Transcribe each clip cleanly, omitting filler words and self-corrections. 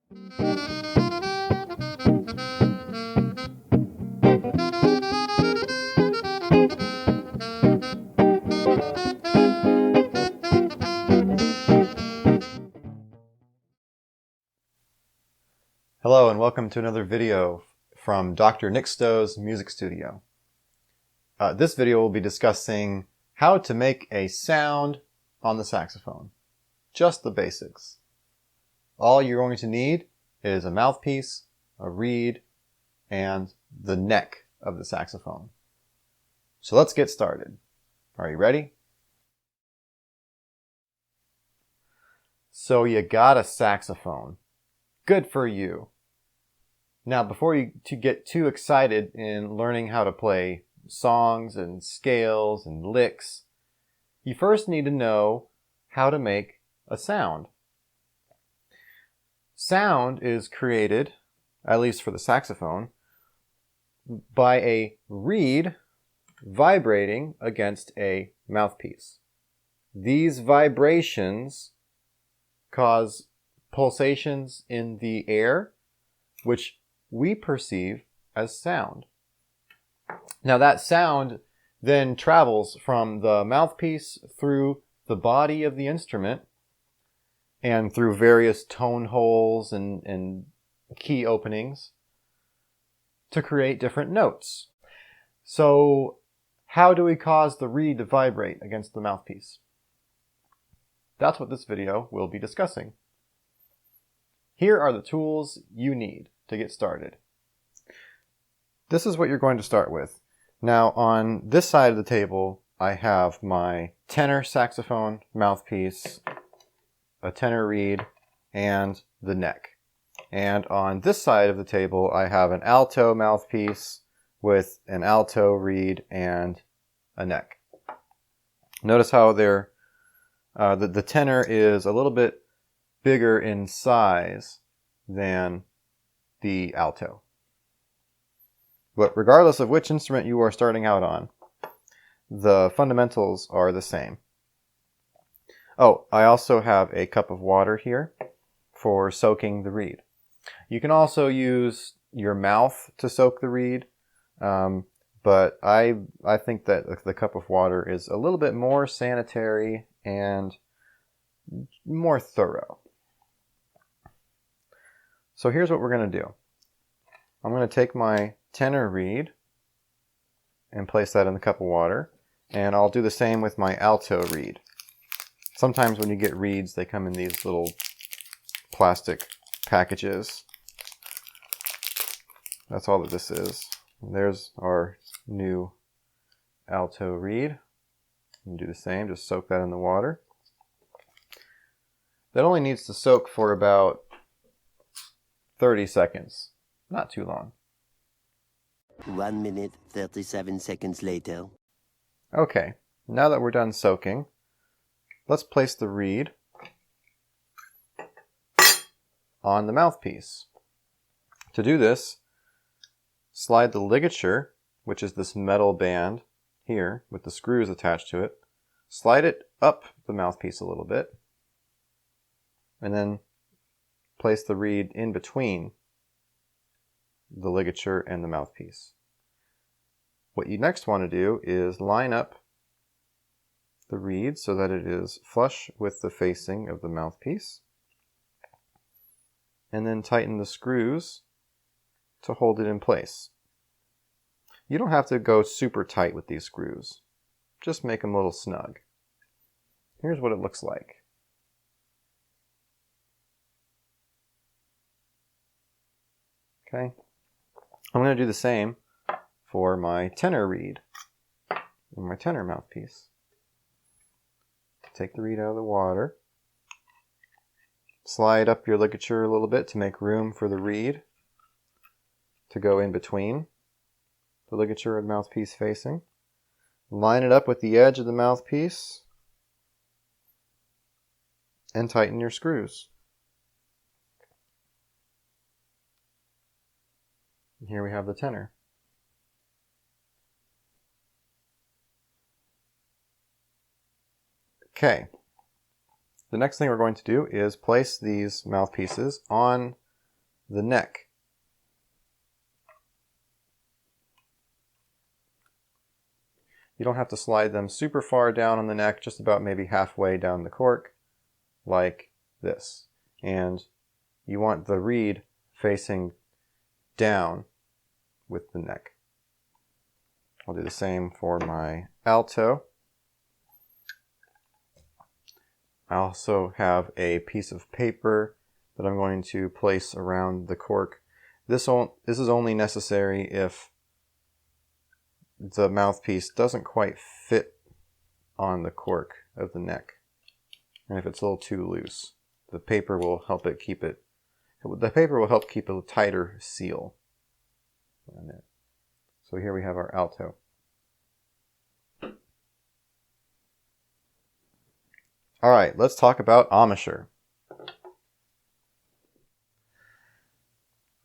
Hello and welcome to another video from Dr. Nick Stowe's Music Studio. This video will be discussing how to make a sound on the saxophone. Just the basics. All you're going to need is a mouthpiece, a reed, and the neck of the saxophone. So let's get started. Are you ready? So you got a saxophone. Good for you. Now, before you get too excited in learning how to play songs and scales and licks, you first need to know how to make a sound. Sound is created, at least for the saxophone, by a reed vibrating against a mouthpiece. These vibrations cause pulsations in the air, which we perceive as sound. Now that sound then travels from the mouthpiece through the body of the instrument and through various tone holes and key openings to create different notes. So how do we cause the reed to vibrate against the mouthpiece? That's what this video will be discussing. Here are the tools you need to get started. This is what you're going to start with. Now on this side of the table I have my tenor saxophone mouthpiece, a tenor reed, and the neck. And on this side of the table I have an alto mouthpiece with an alto reed and a neck. Notice how the tenor is a little bit bigger in size than the alto. But regardless of which instrument you are starting out on, the fundamentals are the same. Oh, I also have a cup of water here for soaking the reed. You can also use your mouth to soak the reed, but I think that the cup of water is a little bit more sanitary and more thorough. So here's what we're going to do. I'm going to take my tenor reed and place that in the cup of water, and I'll do the same with my alto reed. Sometimes when you get reeds, they come in these little plastic packages. That's all that this is. And there's our new alto reed. And do the same, just soak that in the water. That only needs to soak for about 30 seconds. Not too long. 1 minute, 37 seconds later. Okay, now that we're done soaking, let's place the reed on the mouthpiece. To do this, slide the ligature, which is this metal band here with the screws attached to it, slide it up the mouthpiece a little bit, and then place the reed in between the ligature and the mouthpiece. What you next want to do is line up the reed so that it is flush with the facing of the mouthpiece, and then tighten the screws to hold it in place. You don't have to go super tight with these screws, just make them a little snug. Here's what it looks like. Okay, I'm going to do the same for my tenor reed and my tenor mouthpiece. Take the reed out of the water, slide up your ligature a little bit to make room for the reed to go in between the ligature and mouthpiece facing. Line it up with the edge of the mouthpiece and tighten your screws. And here we have the tenor. Okay, the next thing we're going to do is place these mouthpieces on the neck. You don't have to slide them super far down on the neck, just about maybe halfway down the cork, like this. And you want the reed facing down with the neck. I'll do the same for my alto. I also have a piece of paper that I'm going to place around the cork. This is only necessary if the mouthpiece doesn't quite fit on the cork of the neck, and if it's a little too loose, the paper will help keep a tighter seal on it. So here we have our alto. All right, let's talk about embouchure.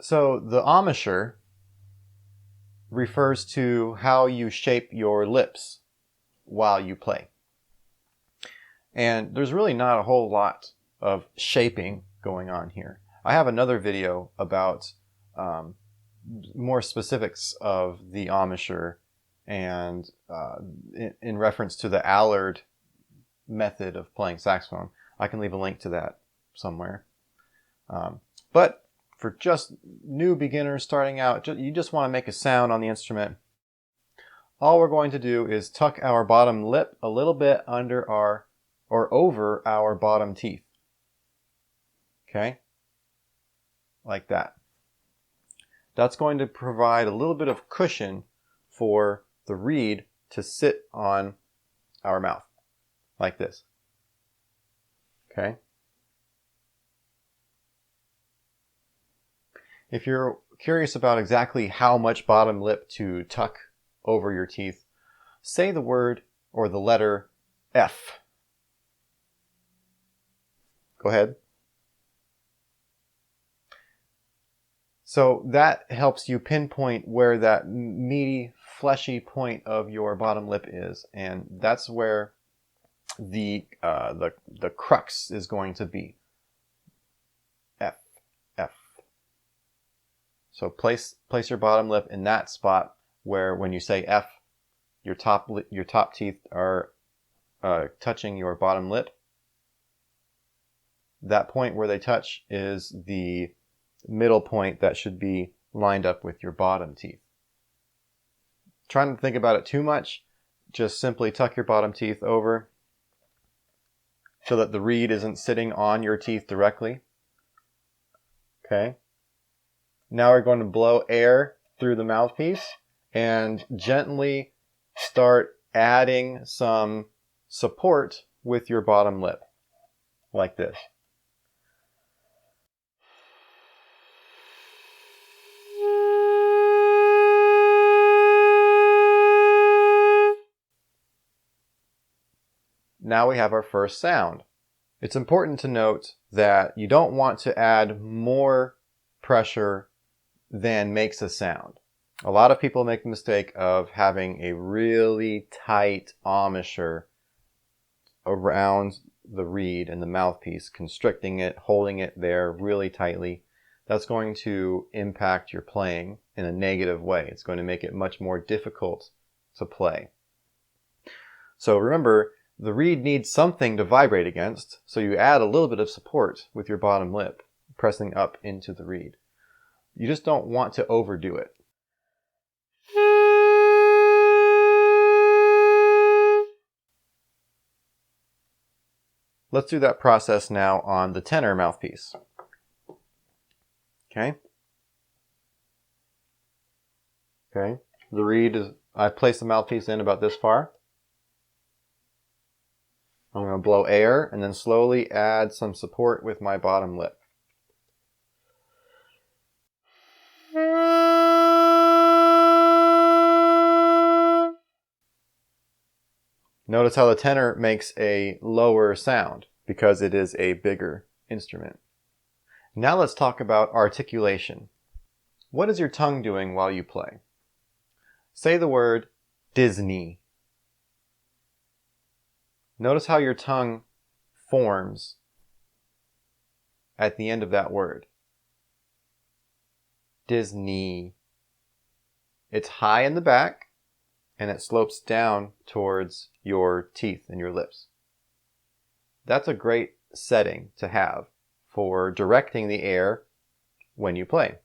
So the embouchure refers to how you shape your lips while you play. And there's really not a whole lot of shaping going on here. I have another video about more specifics of the embouchure and in reference to the Allard method of playing saxophone. I can leave a link to that somewhere. But for just new beginners starting out, you just want to make a sound on the instrument. All we're going to do is tuck our bottom lip a little bit under or over our bottom teeth. Okay? Like that. That's going to provide a little bit of cushion for the reed to sit on our mouth. Like this. Okay? If you're curious about exactly how much bottom lip to tuck over your teeth, say the word or the letter F. Go ahead. So that helps you pinpoint where that meaty, fleshy point of your bottom lip is, and that's where the crux is going to be. F, F. So place your bottom lip in that spot where when you say F, your top teeth are touching your bottom lip. That point where they touch is the middle point that should be lined up with your bottom teeth. Try not to think about it too much. Just simply tuck your bottom teeth over so that the reed isn't sitting on your teeth directly. Okay. Now we're going to blow air through the mouthpiece and gently start adding some support with your bottom lip, like this. Now we have our first sound. It's important to note that you don't want to add more pressure than makes a sound. A lot of people make the mistake of having a really tight embouchure around the reed and the mouthpiece, constricting it, holding it there really tightly. That's going to impact your playing in a negative way. It's going to make it much more difficult to play. So remember, the reed needs something to vibrate against, so you add a little bit of support with your bottom lip, pressing up into the reed. You just don't want to overdo it. Let's do that process now on the tenor mouthpiece. Okay? Okay. The reed is, I place the mouthpiece in about this far. I'm going to blow air and then slowly add some support with my bottom lip. Notice how the tenor makes a lower sound because it is a bigger instrument. Now let's talk about articulation. What is your tongue doing while you play? Say the word Disney. Notice how your tongue forms at the end of that word. Disney. It's high in the back, and it slopes down towards your teeth and your lips. That's a great setting to have for directing the air when you play.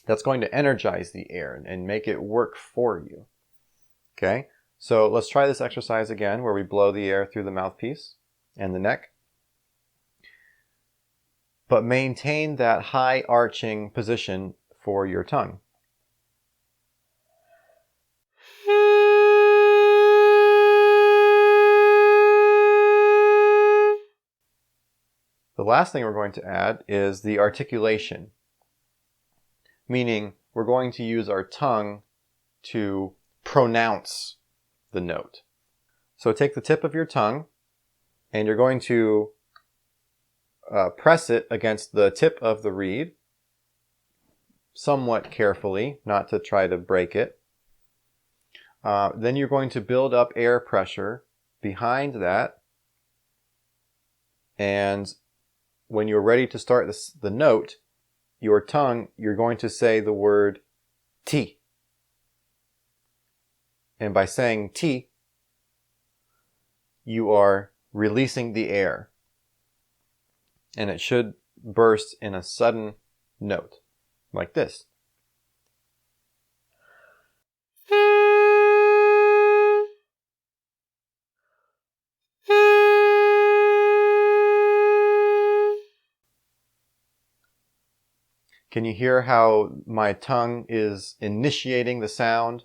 That's going to energize the air and make it work for you. Okay, so let's try this exercise again where we blow the air through the mouthpiece and the neck. But maintain that high arching position for your tongue. The last thing we're going to add is the articulation, meaning we're going to use our tongue to pronounce the note. So take the tip of your tongue and you're going to press it against the tip of the reed, somewhat carefully, not to try to break it. Then you're going to build up air pressure behind that, and when you're ready to start the note, your tongue, you're going to say the word T. And by saying T, you are releasing the air. And it should burst in a sudden note, like this. Can you hear how my tongue is initiating the sound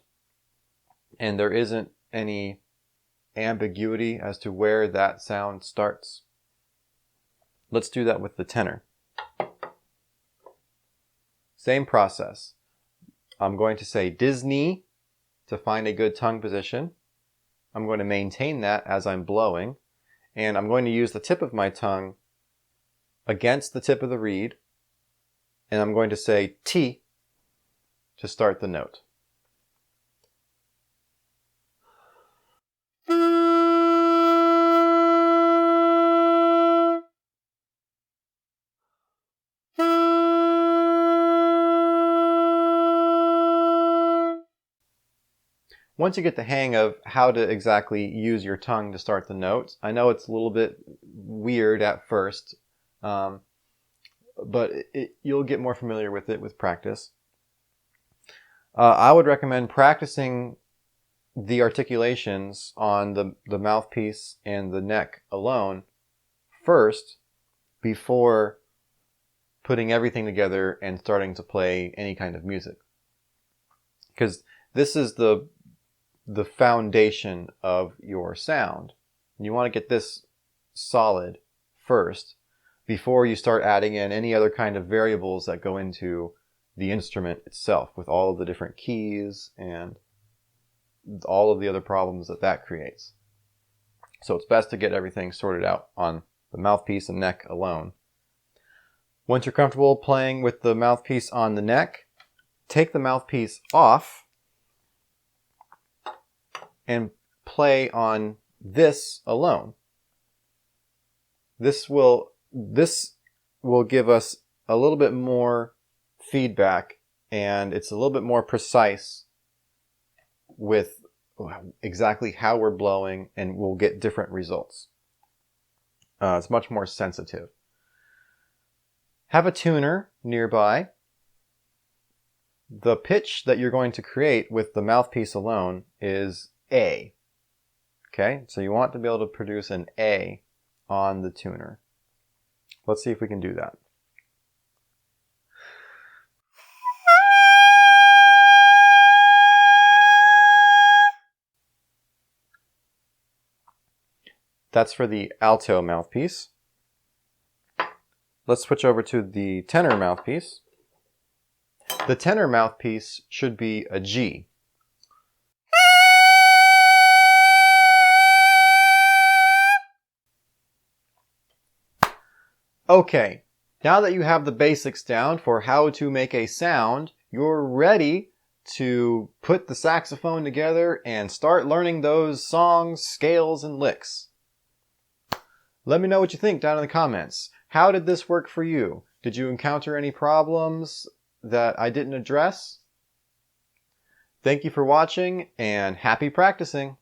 and there isn't any ambiguity as to where that sound starts? Let's do that with the tenor. Same process. I'm going to say Disney to find a good tongue position. I'm going to maintain that as I'm blowing, and I'm going to use the tip of my tongue against the tip of the reed, and I'm going to say T to start the note. Once you get the hang of how to exactly use your tongue to start the notes, I know it's a little bit weird at first, but you'll get more familiar with it with practice. I would recommend practicing the articulations on the mouthpiece and the neck alone first before putting everything together and starting to play any kind of music. Because this is the foundation of your sound. And you want to get this solid first before you start adding in any other kind of variables that go into the instrument itself with all of the different keys and all of the other problems that creates. So it's best to get everything sorted out on the mouthpiece and neck alone. Once you're comfortable playing with the mouthpiece on the neck, take the mouthpiece off and play on this alone. This will give us a little bit more feedback, and it's a little bit more precise with exactly how we're blowing, and we'll get different results. It's much more sensitive. Have a tuner nearby. The pitch that you're going to create with the mouthpiece alone is A. Okay, so you want to be able to produce an A on the tuner. Let's see if we can do that. That's for the alto mouthpiece. Let's switch over to the tenor mouthpiece. The tenor mouthpiece should be a G. Okay, now that you have the basics down for how to make a sound, you're ready to put the saxophone together and start learning those songs, scales, and licks. Let me know what you think down in the comments. How did this work for you? Did you encounter any problems that I didn't address. Thank you for watching and happy practicing!